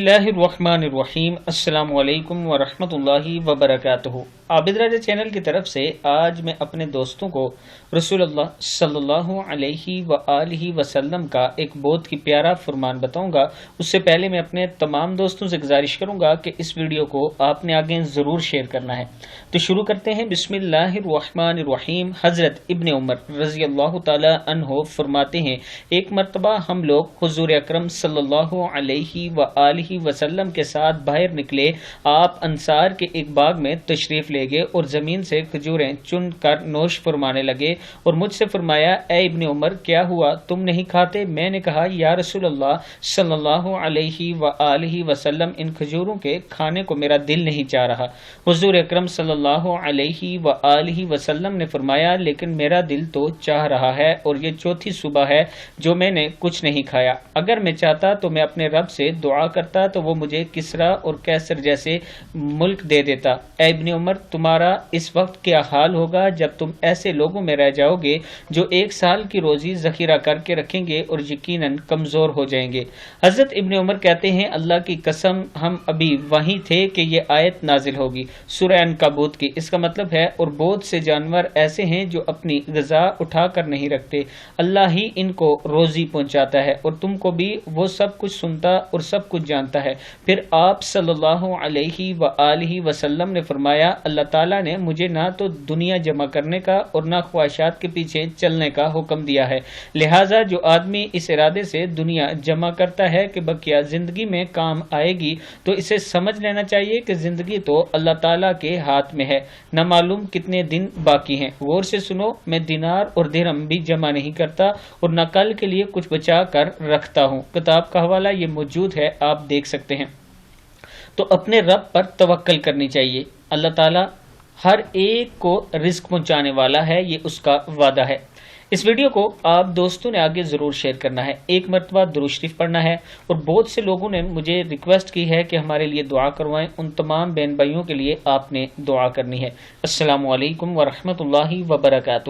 बिस्मिल्लाहिर्रहमानिर्रहीम। अस्सलामु अलैकुम वरहमतुल्लाहि वबरकातुहू। आबिद राजा चैनल की तरफ से आज मैं अपने दोस्तों को रसूलुल्लाह सल्लल्लाहु अलैहि व आलिहि वसल्लम का एक बहुत ही प्यारा फरमान बताऊंगा। उससे पहले मैं अपने तमाम दोस्तों से गुजारिश करूंगा कि इस वीडियो को आपने आगे ज़रूर शेयर करना है। तो शुरू करते हैं। बिस्मिल्लाहिर्रहमानिर्रहीम। हज़रत इब्ने उमर रज़ी अल्लाह ताला अन्हो फरमाते हैं, एक मरतबा हम लोग हुज़ूर अकरम सल्लल्लाहु अलैहि व आलिहि वसल्लम के साथ बाहर निकले। आप अंसार के एक बाग में तशरीफ ले गए और ज़मीन से खजूरें चुन कर नोश फरमाने लगे और मुझसे फरमाया, ए इब्ने उमर, क्या हुआ, तुम नहीं खाते? मैंने कहा, या रसूल अल्लाह सल्लल्लाहु अलैहि व आलिहि वसल्लम, इन खजूरों के खाने को मेरा दिल नहीं चाह रहा। हुज़ूर अकरम सल्लल्लाहु अलैहि व आलिहि वसल्लम ने फरमाया, लेकिन मेरा दिल तो चाह रहा है और ये चौथी सुबह है जो मैंने कुछ नहीं खाया। अगर मैं चाहता तो मैं अपने रब से दुआ करता तो वो मुझे किसरा और कैसर जैसे मुल्क दे देता। ऐ इब्ने उमर, तुम्हारा इस वक्त क्या हाल होगा जब तुम ऐसे लोगों में रह जाओगे जो एक साल की रोजी जखीरा करके रखेंगे और यकीनन कमजोर हो जाएंगे। हजरत इब्ने उमर कहते हैं, अल्लाह की कसम, हम अभी वहीं थे कि ये आयत नाजिल होगी, सूरह अनकबूत की। इसका मतलब है, और बहुत से जानवर ऐसे हैं जो अपनी ग़िज़ा उठा कर नहीं रखते, अल्लाह ही इनको रोजी पहुंचाता है और तुमको भी वो सब कुछ सुनता और सब कुछ जानता है। फिर आप सल्लल्लाहु अलैहि व आलिहि वसल्लम ने फरमाया, अल्लाह ताला ने मुझे ना तो दुनिया जमा करने का और ना ख्वाहिशात के पीछे चलने का हुक्म दिया है। लिहाजा जो आदमी इस इरादे से दुनिया जमा करता है कि बकिया जिंदगी में काम आएगी, तो इसे समझ लेना चाहिए कि जिंदगी तो अल्लाह ताला के हाथ में है, न मालूम कितने दिन बाकी हैं। गौर से सुनो, मैं दिनार और दिरहम भी जमा नहीं करता और न कल के लिए कुछ बचा कर रखता हूँ। किताब का हवाला ये मौजूद है, आप देख सकते हैं। तो अपने रब पर तवक्कल करनी चाहिए। अल्लाह ताला हर एक को रिस्क पहुंचाने वाला है, ये उसका वादा है। इस वीडियो को आप दोस्तों ने आगे ज़रूर शेयर करना है। एक मरतबा दुरूद शरीफ पढ़ना है और बहुत से लोगों ने मुझे रिक्वेस्ट की है कि हमारे लिए दुआ करवाएं। उन तमाम बहन भाइयों के लिए आपने दुआ करनी है। अस्सलामु अलैकुम वरहमतुल्लाहि वबरकातुहू।